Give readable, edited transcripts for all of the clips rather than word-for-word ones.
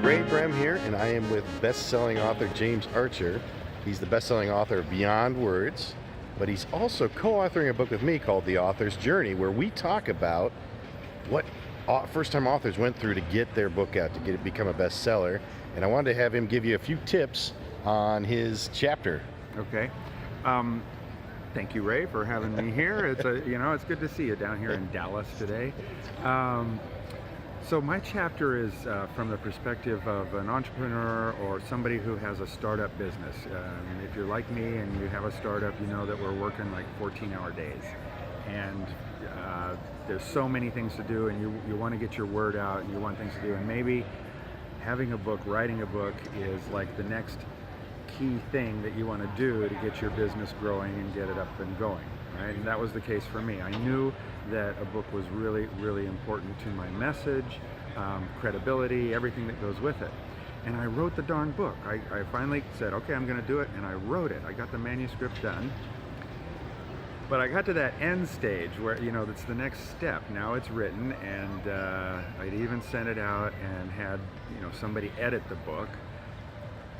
Ray Brem here, and I am with best-selling author James Archer. He's the best-selling author of Beyond Words, but he's also co-authoring a book with me called The Author's Journey, where we talk about what first-time authors went through to get their book out, to get it become a bestseller. And I wanted to have him give you a few tips on his chapter. Okay. Thank you, Ray, for having me here. It's it's good to see you down here in Dallas today. So my chapter is from the perspective of an entrepreneur or somebody who has a startup business. If you're like me and you have a startup, you know that we're working like 14-hour days. And there's so many things to do, and you want to get your word out, and you want things to do. And maybe having a book, writing a book is like the next key thing that you want to do to get your business growing and get it up and going, right? And that was the case for me. I knew that a book was really, really important to my message, credibility, everything that goes with it. And I wrote the darn book. I finally said, okay, I'm going to do it, and I wrote it. I got the manuscript done. But I got to that end stage where, that's the next step. Now it's written, and I'd even sent it out and had, somebody edit the book.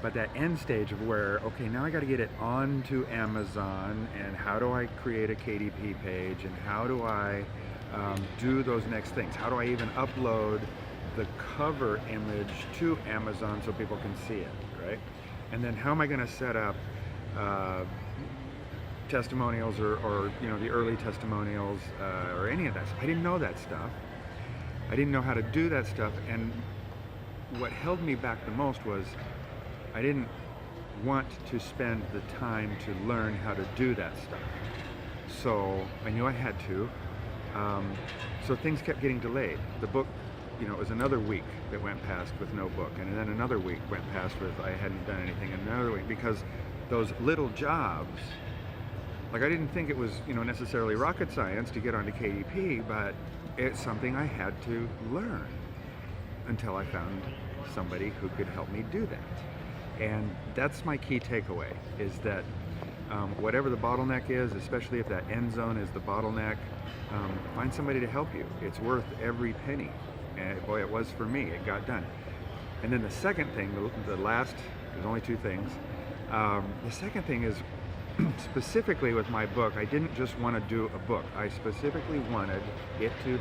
But that end stage of where, okay, now I got to get it onto Amazon, and how do I create a KDP page, and how do I do those next things? How do I even upload the cover image to Amazon so people can see it, right? And then how am I going to set up testimonials or the early testimonials or any of that stuff? I didn't know that stuff. I didn't know how to do that stuff, and what held me back the most was I didn't want to spend the time to learn how to do that stuff. So I knew I had to. So things kept getting delayed. The book, it was another week that went past with no book, and then another week went past with I hadn't done anything, and another week, because those little jobs, like I didn't think it was, necessarily rocket science to get onto KDP, but it's something I had to learn until I found somebody who could help me do that. And that's my key takeaway, is that whatever the bottleneck is, especially if that end zone is the bottleneck, find somebody to help you. It's worth every penny. And boy, it was for me. It got done. And then the second thing, the last, there's only two things. The second thing is, specifically with my book, I didn't just want to do a book. I specifically wanted it to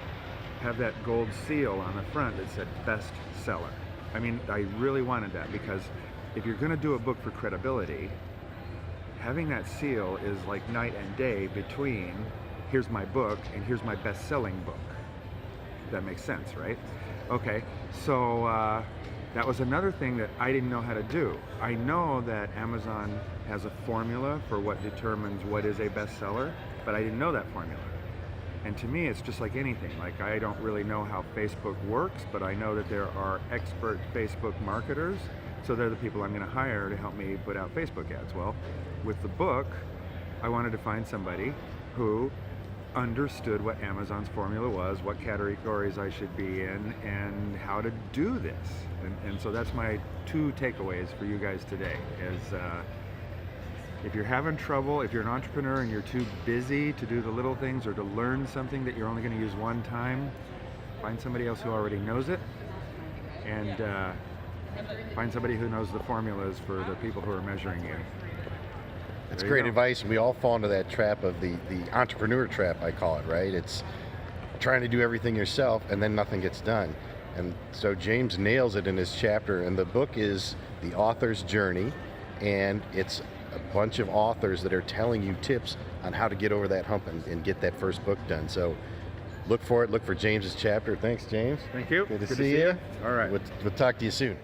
have that gold seal on the front that said bestseller. I mean, I really wanted that, because if you're going to do a book for credibility, having that seal is like night and day between here's my book and here's my best-selling book. That makes sense, right? Okay, so that was another thing that I didn't know how to do. I know that Amazon has a formula for what determines what is a bestseller, but I didn't know that formula. And to me, it's just like anything. Like, I don't really know how Facebook works, but I know that there are expert Facebook marketers. So they're the people I'm going to hire to help me put out Facebook ads. Well, with the book, I wanted to find somebody who understood what Amazon's formula was, what categories I should be in, and how to do this. And so that's my two takeaways for you guys today, is if you're having trouble, if you're an entrepreneur and you're too busy to do the little things or to learn something that you're only going to use one time, find somebody else who already knows it, and find somebody who knows the formulas for the people who are measuring you. That's great advice, and we all fall into that trap of the entrepreneur trap, I call it, right? It's trying to do everything yourself, and then nothing gets done. And so James nails it in his chapter, and the book is The Author's Journey, and it's a bunch of authors that are telling you tips on how to get over that hump and get that first book done. So look for it. Look for James's chapter. Thanks, James. Thank you. Good to see you. All right. We'll talk to you soon.